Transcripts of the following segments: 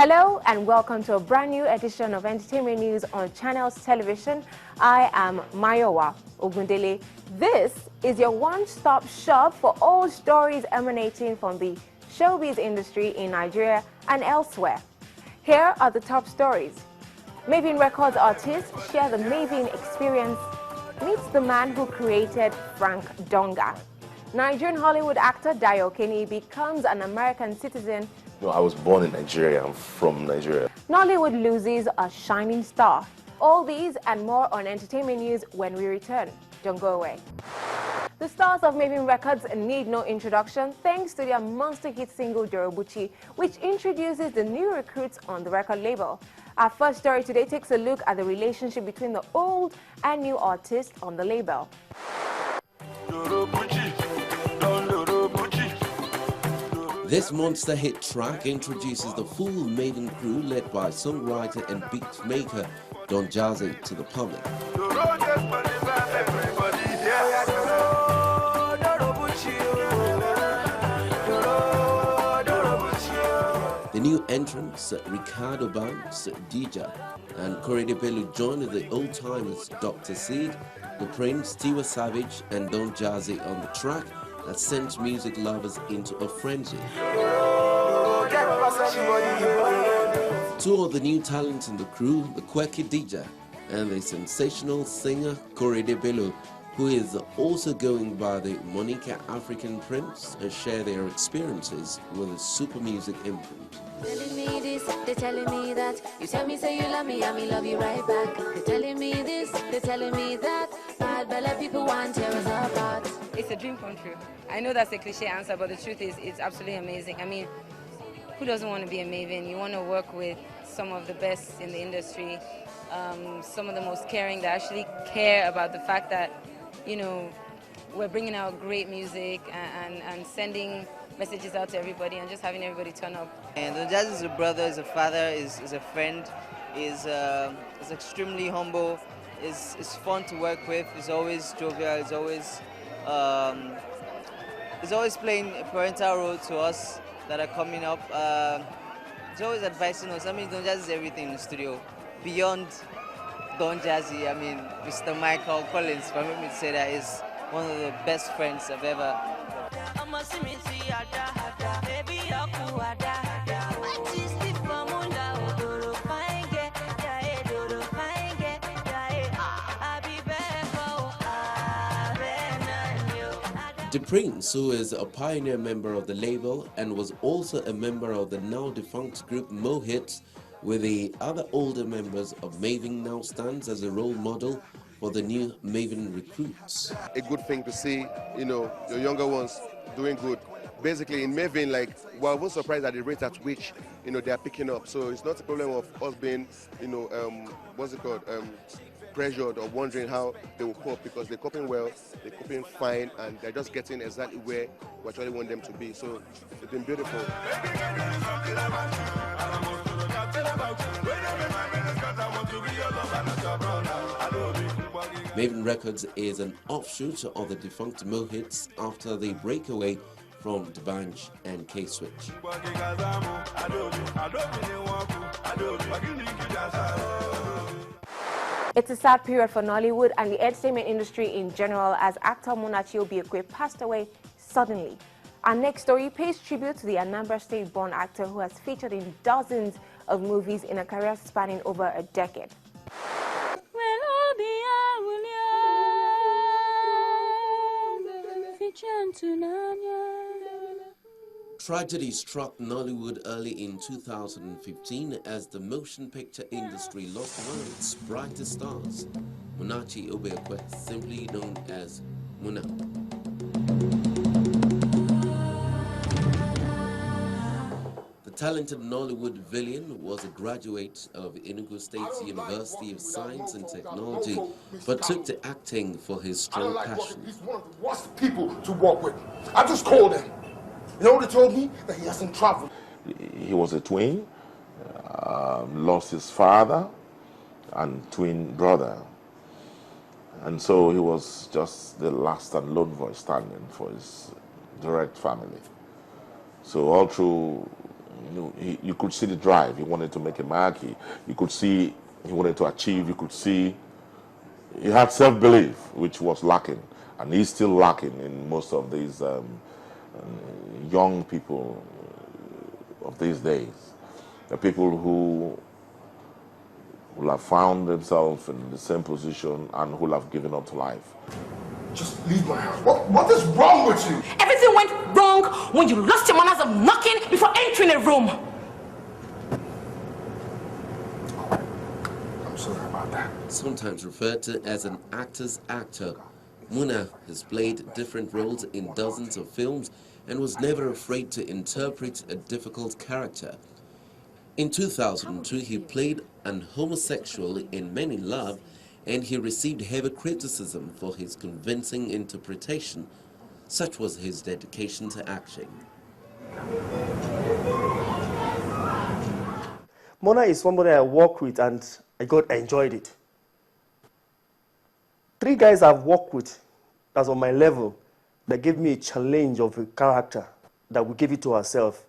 Hello and welcome to a brand new edition of Entertainment News on Channels Television. I am Mayowa Ogundele. This is your one-stop shop for all stories emanating from the showbiz industry in Nigeria and elsewhere. Here are the top stories. Mavin Records artists share the Mavin experience, meets the man who created Frank Donga. Nigerian Hollywood actor Dayo Okeniyi becomes an American citizen. No, I was born in Nigeria. I'm from Nigeria. Nollywood loses a shining star. All these and more on Entertainment News when we return. Don't go away. The stars of Mavin Records need no introduction thanks to their monster hit single Dorobuchi, which introduces the new recruits on the record label. Our first story today takes a look at the relationship between the old and new artists on the label. This monster hit track introduces the full Mavin crew led by songwriter and beatmaker Don Jazzy to the public. The new entrants, Ricardo Banks, Dija, and Korede Bello joined the old-timers Dr. Seed, The Prince, Tiwa Savage, and Don Jazzy on the track that sent music lovers into a frenzy. Two of the new talents in the crew, the quirky Dija and the sensational singer Korede Bello, who is also going by the Monica African Prince, share their experiences with a super music imprint. Telling me this, they're telling me that. You tell me say you love me, I love you right back. They're telling me this, they're telling me that. Bad Bella people want to tear us apart. It's a dream come true. I know that's a cliche answer, but the truth is it's absolutely amazing. I mean, who doesn't want to be a Mavin? You want to work with some of the best in the industry, some of the most caring that actually care about the fact that, you know, we're bringing out great music and sending messages out to everybody and just having everybody turn up. And Don Jazzy is a brother, is a father, is a friend, is extremely humble, is fun to work with, is always jovial, is always playing a parental role to us that are coming up. He's always advising us. I mean, Don Jazzy is everything in the studio. Beyond Don Jazzy, I mean, Mr. Michael Collins, permit me to say that, is one of the best friends I've ever. The Prince, who is a pioneer member of the label and was also a member of the now defunct group Mo Hits, with the other older members of Mavin, now stands as a role model for the new Mavin recruits. A good thing to see, you know, your younger ones doing good. Basically in Mavin, like, we're even surprised at the rate at which, you know, they are picking up. So it's not a problem of us being, you know, what's it called, pressured or wondering how they will cope, because they're coping well, they're coping fine, and they're just getting exactly where we actually want them to be. So it's been beautiful. Mavin Records is an offshoot of the defunct Mo Hits after the breakaway from D'banj and K-Switch. It's a sad period for Nollywood and the entertainment industry in general as actor Obiekwe passed away suddenly. Our next story pays tribute to the Anambra State-born actor who has featured in dozens of movies in a career spanning over a decade. Tragedy struck Nollywood early in 2015 as the motion picture industry lost one of its brightest stars, Obiekwe, simply known as Muna. The talented Nollywood villain was a graduate of Enugu State University of Science and Technology, but took to acting for his strong passion. He's one of the worst people to work with. I just called him. You know what he told me? That he hasn't traveled. He was a twin, lost his father and twin brother. And so he was just the last and lone voice standing for his direct family. So all through You could see the drive. He wanted to make a mark. You could see he wanted to achieve. You could see he had self-belief, which was lacking, and he's still lacking in most of these young people of these days. The people who will have found themselves in the same position and who will have given up to life. Just leave my house. What is wrong with you? Everything went wrong when you lost your manners of knocking before entering a room. I'm sorry about that. Sometimes referred to as an actor's actor, Muna has played different roles in dozens of films and was never afraid to interpret a difficult character. In 2002, he played an homosexual in Men in Love, and he received heavy criticism for his convincing interpretation. Such was his dedication to acting. Mona is somebody I work with and I enjoyed it. 3 guys I've worked with that's on my level that gave me a challenge of a character that we give it to ourselves.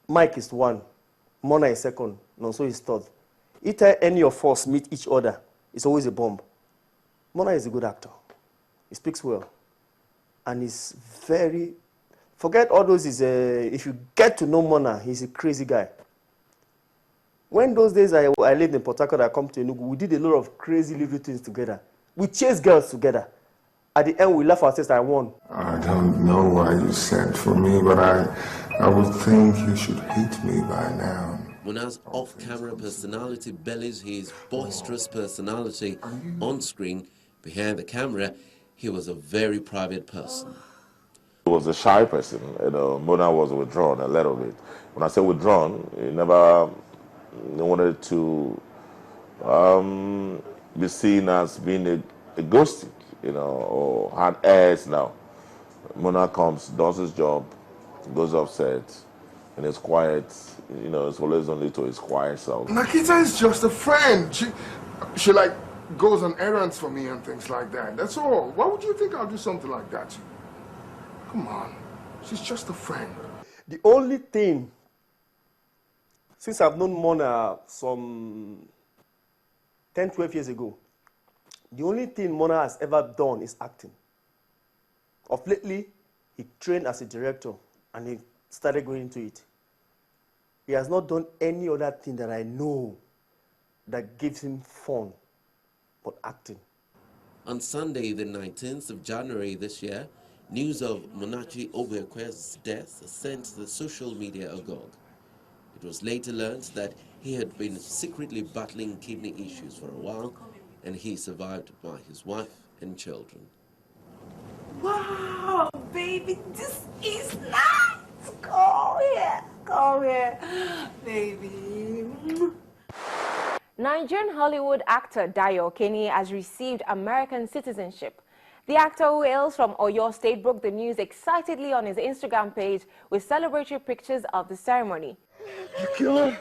Mike is 1, Mona is 2nd, Nonso is 3rd. If any of us meet each other, it's always a bomb. Mona is a good actor. He speaks well. And he's very, forget all those, if you get to know Mona, he's a crazy guy. When those days I lived in Port Harcourt, I come to Enugu, we did a lot of crazy little things together. We chased girls together. At the end, we laughed ourselves, I won. I don't know why you sent for me, but I would think you should hate me by now. Muna's off-camera personality belies his boisterous personality on screen. Behind the camera, he was a very private person. He was a shy person. Muna was withdrawn a little bit. When I say withdrawn, he never wanted to be seen as being a ghostic, or had airs now. Muna comes, does his job, goes offset, and is quiet. It's always only to his quiet self. Nakita is just a friend. She like goes on errands for me and things like that. That's all. Why would you think I'll do something like that? Come on. She's just a friend. The only thing, since I've known Mona some 10, 12 years ago, the only thing Mona has ever done is acting. Of lately, he trained as a director and he started going into it. He has not done any other thing that I know that gives him fun but acting. On Sunday, the 19th of January this year, news of Munachi Obiekwe's death sent the social media agog. It was later learned that he had been secretly battling kidney issues for a while, and he survived by his wife and children. Wow, baby, this is nice. Come here, baby. Nigerian Hollywood actor Dayo Okeniyi has received American citizenship. The actor, who hails from Oyo State, broke the news excitedly on his Instagram page with celebratory pictures of the ceremony. You kill her?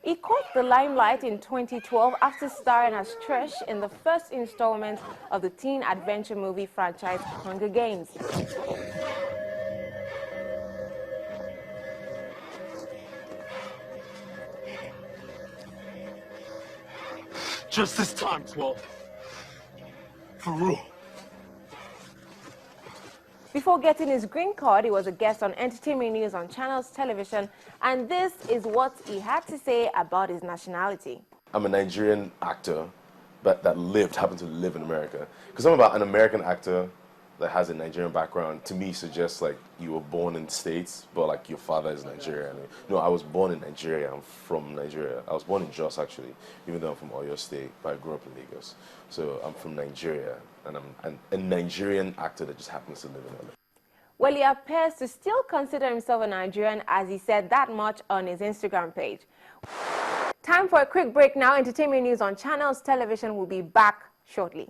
He caught the limelight in 2012 after starring as Trish in the first installment of the teen adventure movie franchise Hunger Games. Just this time, 12. For real. Before getting his green card, he was a guest on entertainment news on Channels Television, and this is what he had to say about his nationality. I'm a Nigerian actor that happened to live in America. Because something about an American actor that has a Nigerian background, to me, suggests like you were born in the States, but like your father is Nigerian. No, I was born in Nigeria. I'm from Nigeria. I was born in Jos, actually, even though I'm from Oyo State, but I grew up in Lagos. So I'm from Nigeria, and I'm a Nigerian actor that just happens to live in LA. Well, he appears to still consider himself a Nigerian, as he said that much on his Instagram page. Time for a quick break now. Entertainment news on Channels Television will be back shortly.